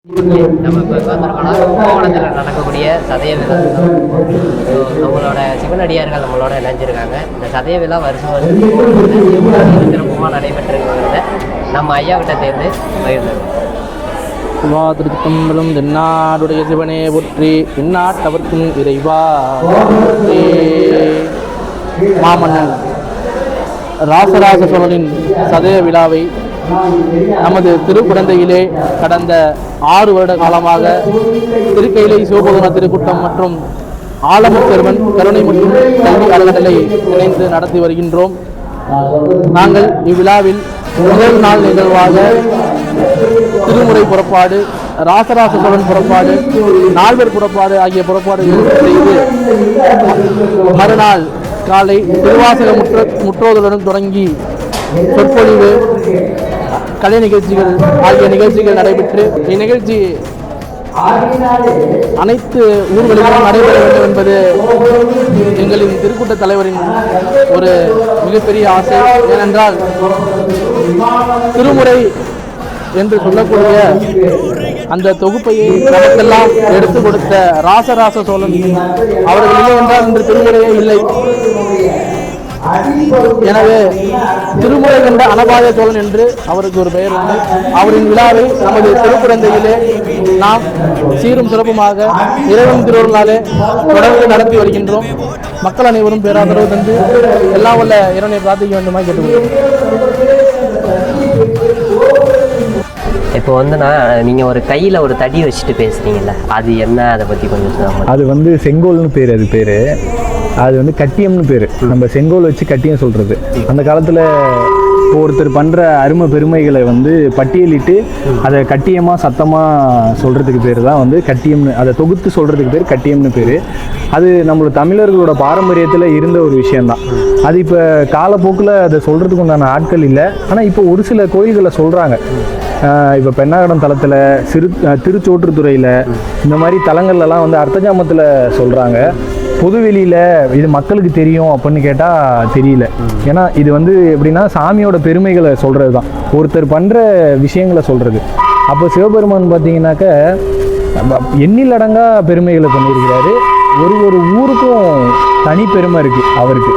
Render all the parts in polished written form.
நம்ம இப்போ வந்திருக்கோம்னா கும்பகோணத்தில் நடக்கக்கூடிய சதய விழா. நம்மளோட சிவனடியார்கள் நம்மளோட இணைஞ்சிருக்காங்க. இந்த சதய விழா வருஷம் சிறப்புமாக நடைபெற்றிருக்கிறத நம்ம ஐயா கிட்ட சேர்ந்து பகிர்ந்தோம். திருத்தம்பலம் தென்னாடுடைய சிவனே போற்றி, எந்நாட்டவர்க்கும் இறைவா. மாமன்னன் ராசராச சோழனின் சதய விழாவை நமது திருக்குடந்தையிலே கடந்த 6 வருட காலமாக திருக்கையிலை சிவபோதன திருக்கூட்டம் மற்றும் ஆலமுச்செருவன் கருணை மற்றும் கல்வி அறக்கட்டளை இணைந்து நடத்தி வருகின்றோம். நாங்கள் இவ்விழாவில் முதல் நாள் நிகழ்வாக திருமுறை புறப்பாடு, ராசராச சோழன் புறப்பாடு, நால்வர் புறப்பாடு ஆகிய புறப்பாடுகள் செய்து மறுநாள் காலை திருவாசக முற்றோதலுடன் தொடங்கி சொற்பொழிவு, கலை நிகழ்ச்சிகள் ஆகிய நிகழ்ச்சிகள் நடைபெற்று இந்நிகழ்ச்சி அனைத்து ஊர்களிலும் நடைபெற வேண்டும் என்பது எங்களின் திருக்கூட்ட தலைவரின் ஒரு மிகப்பெரிய ஆசை. ஏனென்றால் திருமுறை என்று சொல்லக்கூடிய அந்த தொகுப்பையை நமக்கெல்லாம் எடுத்துக் கொடுத்த ராசராச சோழன் அவர்கள் இல்லை என்றால் இன்று திருமுறையே இல்லை. எனவே திருமுறை கண்ட அனபாய சோழன் என்று அவருக்கு ஒரு பெயர் உண்டு. அவரின் விழாவை நமது திருக்குடந்தையிலே நாம் சீரும் சிறப்புமாக இறைவன் திருவருளாலே தொடர்ந்து நடத்தி வருகின்றோம். மக்கள் அனைவரும் பேராதரவு தந்து எல்லாம் உள்ள இறைவனை பிரார்த்திக்க வேண்டுமா கேட்டுக்கொள்கிறோம். இப்போ நீங்கள் ஒரு கையில் ஒரு தடி வச்சுட்டு பேசுறீங்கல்ல, அது என்ன, அதை பற்றி கொஞ்சம் சொல்லுங்க. அது செங்கோல்னு பேர். அது பேர் கட்டியம்னு பேர். நம்ம செங்கோல் வச்சு கட்டியம் சொல்கிறது. அந்த காலத்தில் ஒருத்தர் பண்ணுற அருமை பெருமைகளை பட்டியலிட்டு அதை கட்டியமாக சத்தமாக சொல்கிறதுக்கு பேர் தான் கட்டியம்னு, அதை தொகுத்து சொல்கிறதுக்கு பேர் கட்டியம்னு பேர். அது நம்மளோட தமிழர்களோட பாரம்பரியத்தில் இருந்த ஒரு விஷயந்தான். அது இப்போ காலப்போக்கில் அதை சொல்கிறதுக்கு உண்டான ஆட்கள் இல்லை. ஆனால் இப்போ ஒரு சில கோயில்களை சொல்கிறாங்க. இப்போ பெண்ணாகடம் தலத்தில், திருச்சோற்றுத்துறையில், இந்த மாதிரி தலங்கள்லாம் அர்த்தஜாமத்தில் சொல்கிறாங்க. பொதுவெளியில் இது மக்களுக்கு தெரியும் அப்படின்னு கேட்டால் தெரியல. ஏன்னா இது எப்படின்னா சாமியோட பெருமைகளை சொல்கிறது தான், ஒருத்தர் பண்ணுற விஷயங்களை சொல்கிறது. அப்போ சிவபெருமான் பார்த்தீங்கன்னாக்க எண்ணிலடங்கா பெருமைகளை பண்ணியிருக்கிறாரு. ஒரு ஊருக்கும் தனி பெருமை இருக்குது அவருக்கு.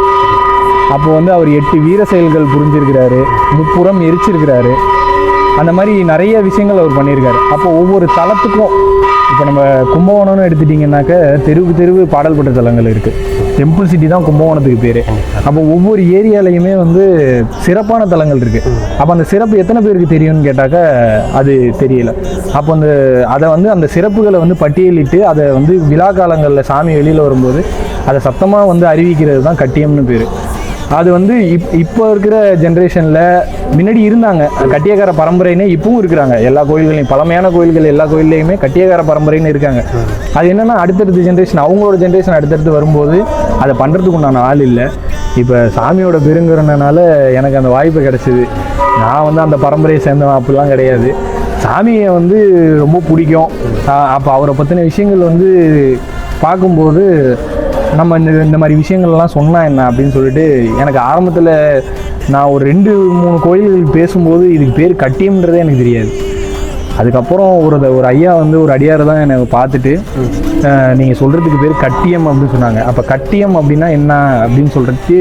அப்போ அவர் 8 வீர செயல்கள் புரிஞ்சிருக்கிறாரு, 3 புறம் எரிச்சிருக்கிறாரு. அந்த மாதிரி நிறைய விஷயங்கள் அவர் பண்ணியிருக்காரு. அப்போ ஒவ்வொரு தலத்துக்கும், இப்போ நம்ம கும்பகோணம்னு எடுத்துட்டிங்கன்னாக்க தெருவு பாடல் பெற்ற தலங்கள் இருக்குது. டெம்பிள் சிட்டி தான் கும்பகோணத்துக்கு பேர். அப்போ ஒவ்வொரு ஏரியாலையுமே சிறப்பான தலங்கள் இருக்குது. அப்போ அந்த சிறப்பு எத்தனை பேருக்கு தெரியும்னு கேட்டாக்க அது தெரியல. அப்போ அதை அந்த சிறப்புகளை பட்டியலிட்டு அதை விழா காலங்களில் சாமி வெளியில் வரும்போது அதை சத்தமாக அறிவிக்கிறது தான் கட்டியம்னு பேர். அது இப்போ இருக்கிற ஜென்ரேஷனில் முன்னாடி இருந்தாங்க கட்டியக்கார பரம்பரைன்னு, இப்பவும் இருக்கிறாங்க. எல்லா கோயில்களையும், பழமையான கோயில்கள் எல்லா கோயில்லையுமே கட்டியக்கார பரம்பரைன்னு இருக்காங்க. அது என்னென்னா அடுத்தடுத்த ஜென்ரேஷன், அவங்களோட ஜென்ரேஷன் அடுத்தடுத்து வரும்போது அதை பண்ணுறதுக்கு உண்டான ஆள் இல்லை. இப்போ சாமியோட பெருங்கிறனால எனக்கு அந்த வாய்ப்பு கிடச்சிது. நான் அந்த பரம்பரையை சேர்ந்தவன் அப்படிலாம் கிடையாது. சாமியை ரொம்ப பிடிக்கும். அப்போ அவரை பற்றின விஷயங்கள் பார்க்கும்போது நம்ம இந்த மாதிரி விஷயங்கள்லாம் சொன்னால் என்ன அப்படின்னு சொல்லிட்டு எனக்கு ஆரம்பத்தில் நான் ஒரு 2-3 கோயில்கள் பேசும்போது இதுக்கு பேர் கட்டியம்ன்றதே எனக்கு தெரியாது. அதுக்கப்புறம் ஒரு ஐயா ஒரு அடியார் தான் எனக்கு பார்த்துட்டு நீங்கள் சொல்கிறதுக்கு பேர் கட்டியம் அப்படின்னு சொன்னாங்க. அப்போ கட்டியம் அப்படின்னா என்ன அப்படின்னு சொல்கிறதுக்கு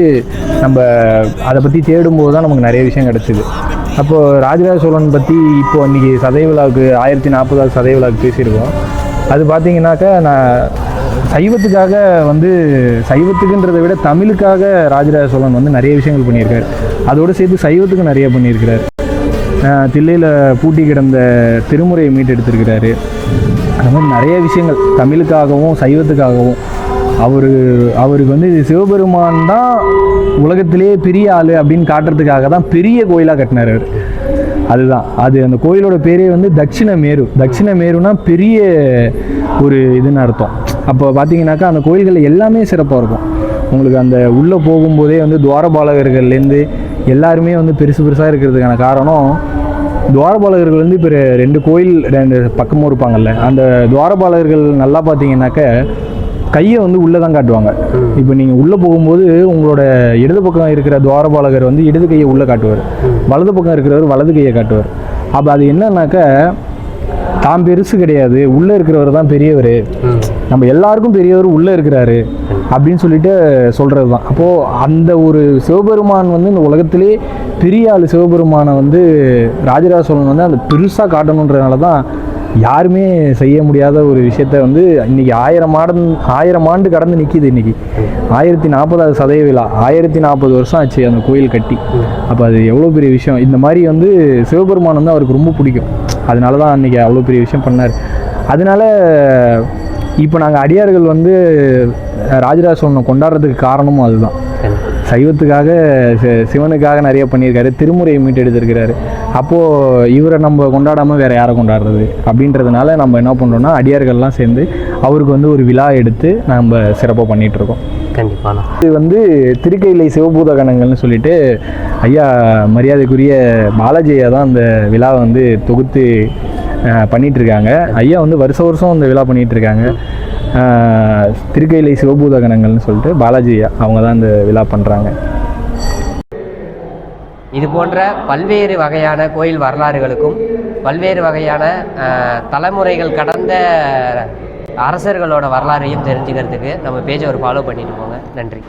நம்ம அதை பற்றி தேடும்போது தான் நமக்கு நிறைய விஷயம் கிடச்சிது. அப்போது ராஜராஜ சோழன் பற்றி இப்போ இன்றைக்கி சதய விழாவுக்கு 1040வது சதய விழாவுக்கு பேசியிருக்கோம். அது பார்த்தீங்கன்னாக்கா நான் சைவத்துக்காக சைவத்துக்குன்றதை விட தமிழுக்காக ராஜராஜ சோழன் நிறைய விஷயங்கள் பண்ணியிருக்காரு. அதோடு சேர்த்து சைவத்துக்கு நிறைய பண்ணியிருக்கிறார். தில்லையில் பூட்டி கிடந்த திருமுறையை மீட்டெடுத்திருக்கிறாரு. அந்த மாதிரி நிறைய விஷயங்கள் தமிழுக்காகவும் சைவத்துக்காகவும் அவருக்கு சிவபெருமான் தான் உலகத்திலே பெரிய ஆள் அப்படின்னு காட்டுறதுக்காக தான் பெரிய கோயிலாக கட்டினார் அவர். அதுதான் அந்த கோயிலோட பேரே தட்சிண மேரு. தட்சிண மேருனா பெரிய ஒரு இதுன்னு அர்த்தம். அப்போ பார்த்தீங்கன்னாக்கா அந்த கோயில்களில் எல்லாமே சிறப்பாக இருக்கும். உங்களுக்கு அந்த உள்ளே போகும்போதே துவாரபாலகர்கள்லேருந்து எல்லாருமே பெருசாக இருக்கிறதுக்கான காரணம், துவாரபாலகர்கள் இப்போ 2 கோயில் 2 பக்கமும் இருப்பாங்கல்ல, அந்த துவாரபாலகர்கள் நல்லா பார்த்தீங்கன்னாக்க கையை உள்ளே தான் காட்டுவாங்க. இப்போ நீங்கள் உள்ளே போகும்போது உங்களோட இடது பக்கம் இருக்கிற துவாரபாலகர் இடது கையை உள்ளே காட்டுவார், வலது பக்கம் இருக்கிறவர் வலது கையை காட்டுவார். அப்போ அது என்னன்னாக்க தான் பெருசு கிடையாது, உள்ளே இருக்கிறவர் தான் பெரியவர், நம்ம எல்லாருக்கும் பெரியவர் உள்ளே இருக்கிறாரு அப்படின்னு சொல்லிட்டு சொல்கிறது தான். அப்போது அந்த ஒரு சிவபெருமான் வந்து இந்த உலகத்திலே பெரிய ஆள் சிவபெருமானை வந்து ராஜராஜ சோழன் வந்து அந்த பெருசாக காட்டணுன்றதுனால தான் யாருமே செய்ய முடியாத ஒரு விஷயத்த வந்து இன்றைக்கி 1000 ஆண்டு கடந்து நிற்கிது. இன்றைக்கி 1040வது சதய விழா, 1040 வருஷம் ஆச்சு அந்த கோயில் கட்டி. அப்போ அது எவ்வளோ பெரிய விஷயம். இந்த மாதிரி வந்து சிவபெருமான் வந்து அவருக்கு ரொம்ப பிடிக்கும், அதனால தான் அன்றைக்கி அவ்வளோ பெரிய விஷயம் பண்ணார். அதனால இப்போ நாங்கள் அடியார்கள் வந்து ராஜராஜ சோழனை கொண்டாடுறதுக்கு காரணமும் அதுதான். சைவத்துக்காக சிவனுக்காக நிறைய பண்ணியிருக்காரு, திருமுறையை மீட்டெடுத்திருக்கிறாரு. அப்போது இவரை நம்ம கொண்டாடாமல் வேறு யாரை கொண்டாடுறது அப்படின்றதுனால நம்ம என்ன பண்ணுறோன்னா அடியார்கள்லாம் சேர்ந்து அவருக்கு வந்து ஒரு விழா எடுத்து நம்ம சிறப்பாக பண்ணிகிட்ருக்கோம். கண்டிப்பாக இது வந்து திருக்கையிலை சிவபூத கணங்கள்னு சொல்லிட்டு ஐயா மரியாதைக்குரிய பாலாஜியா தான் அந்த விழாவை வந்து தொகுத்து பண்ணிகிட்ருக்காங்க. ஐயா வந்து வருஷம் அந்த விழா பண்ணிகிட்ருக்காங்க. திருக்கையிலை சிவபூத கணங்கள்னு சொல்லிட்டு பாலாஜி அவங்க தான் இந்த விழா பண்ணுறாங்க. இது போன்ற பல்வேறு வகையான கோயில் வரலாறுகளுக்கும் பல்வேறு வகையான தலைமுறைகள் கடந்த அரசர்களோட வரலாறையும் தெரிஞ்சுக்கிறதுக்கு நம்ம பேஜை ஃபாலோ பண்ணிட்டு போங்க. நன்றி.